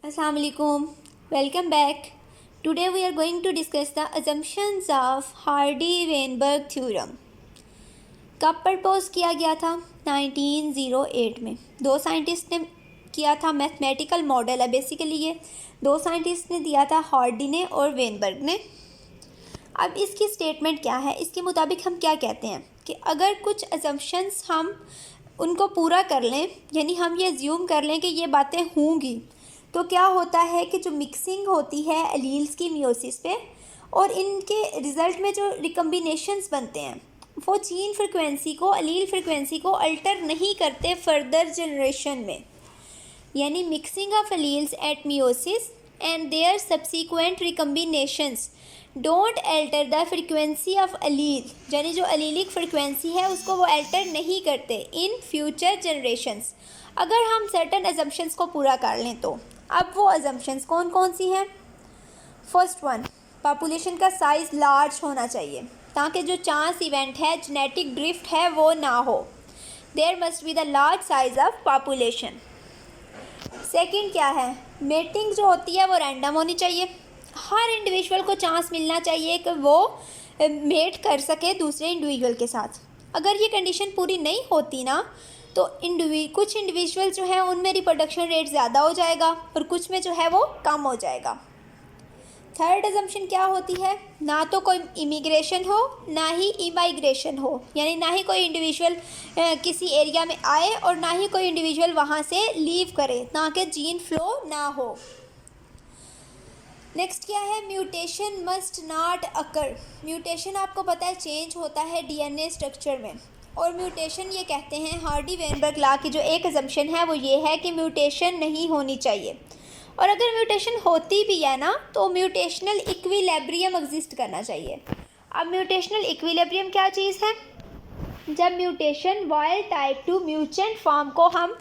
Assalamu alaikum. Welcome back. Today we are going to discuss the assumptions of Hardy-Weinberg theorem. कब propose किया गया था? 1908 में। दो साइंटिस्ट ने किया था, मैथमेटिकल मॉडल है बेसिकली ये। दो साइंटिस्ट ने दिया था, हार्डी ने और वेनबर्ग ने। अब इसकी स्टेटमेंट क्या है? इसके मुताबिक हम क्या कहते हैं कि अगर कुछ असम्पशंस हम उनको पूरा कर लें, यानी हम ये अज्यूम कर लें कि ये बातें होंगी, तो क्या होता है कि जो मिक्सिंग होती है एलील्स की मियोसिस पे और इनके रिज़ल्ट में जो रिकम्बिनेशंस बनते हैं वो जीन फ्रिक्वेंसी को, एलील फ्रिक्वेंसी को अल्टर नहीं करते फर्दर जनरेशन में। यानी mixing of alleles at meiosis and their subsequent recombinations don't alter the frequency of allele, यानी जो एलीलिक फ्रिक्वेंसी है उसको वो अल्टर नहीं करते इन फ्यूचर जनरेशंस, अगर हम सर्टन अजम्पशंस को पूरा कर लें तो। अब वो अजम्पशंस कौन कौन सी हैं? फर्स्ट वन, पॉपुलेशन का साइज़ लार्ज होना चाहिए ताकि जो चांस इवेंट है, जेनेटिक ड्रिफ्ट है, वो ना हो। There must be the large size of population. Second क्या है? मेटिंग जो होती है वो रैंडम होनी चाहिए। हर इंडिविजुअल को चांस मिलना चाहिए कि वो मेट कर सके दूसरे इंडिविजुअल के साथ। अगर ये कंडीशन पूरी नहीं होती ना तो कुछ इंडिविजुअल जो है उनमें रिप्रोडक्शन रेट ज़्यादा हो जाएगा और कुछ में जो है वो कम हो जाएगा। थर्ड अजम्पशन क्या होती है? ना तो कोई इमिग्रेशन हो ना ही इमाइग्रेशन हो, यानी ना ही कोई इंडिविजुअल किसी एरिया में आए और ना ही कोई इंडिविजुअल वहाँ से लीव करे, ताकि जीन फ्लो ना हो। नेक्स्ट क्या है? Mutation must not occur. Mutation आपको पता है चेंज होता है डीएनए स्ट्रक्चर में, और म्यूटेशन ये कहते हैं, हार्डी वेनबर्ग लॉ की जो एक अजम्पशन है वो ये है कि म्यूटेशन नहीं होनी चाहिए, और अगर म्यूटेशन होती भी है ना तो म्यूटेशनल इक्विलिब्रियम एग्जिस्ट करना चाहिए। अब म्यूटेशनल इक्विलिब्रियम क्या चीज़ है? जब mutation wild type two mutant form को हम,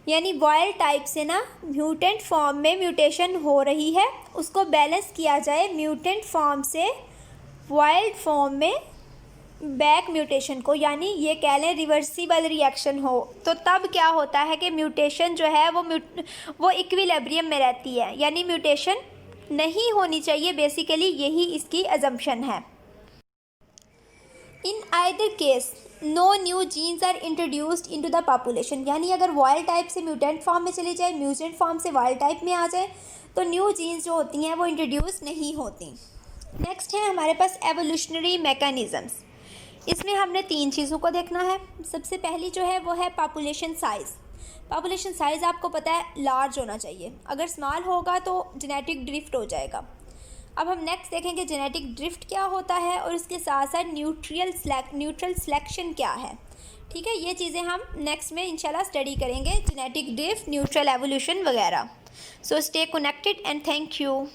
यानी वाइल्ड टाइप से ना म्यूटेंट फॉर्म में म्यूटेशन हो रही है, उसको बैलेंस किया जाए म्यूटेंट फॉर्म से वाइल्ड फॉर्म में बैक म्यूटेशन को, यानी ये कह लें रिवर्सिबल रिएक्शन हो, तो तब क्या होता है कि म्यूटेशन जो है वो इक्विलिब्रियम में रहती है, यानी म्यूटेशन नहीं होनी चाहिए। बेसिकली यही इसकी अजम्पशन है। In either case no new genes are introduced into the population, यानी अगर वाइल्ड टाइप से म्यूटेंट फॉर्म में चली जाए, म्यूटेंट फॉर्म से वाइल्ड टाइप में आ जाए, तो न्यू जीन्स जो होती हैं वो इंट्रोड्यूस नहीं होती। नेक्स्ट है हमारे पास एवोल्यूशनरी मैकेनिज़म्स। इसमें हमने तीन चीज़ों को देखना है। सबसे पहली जो है वो है पॉपुलेशन साइज़। पॉपुलेशन साइज़ आपको पता है लार्ज होना चाहिए, अगर स्मॉल होगा तो जेनेटिक ड्रिफ्ट हो जाएगा। अब हम नेक्स्ट देखेंगे जेनेटिक ड्रिफ्ट क्या होता है और इसके साथ साथ न्यूट्रल सिलेक्शन क्या है। ठीक है, ये चीज़ें हम नेक्स्ट में इंशाल्लाह स्टडी करेंगे, जेनेटिक ड्रिफ्ट, न्यूट्रल एवोल्यूशन वगैरह। So stay connected and thank you.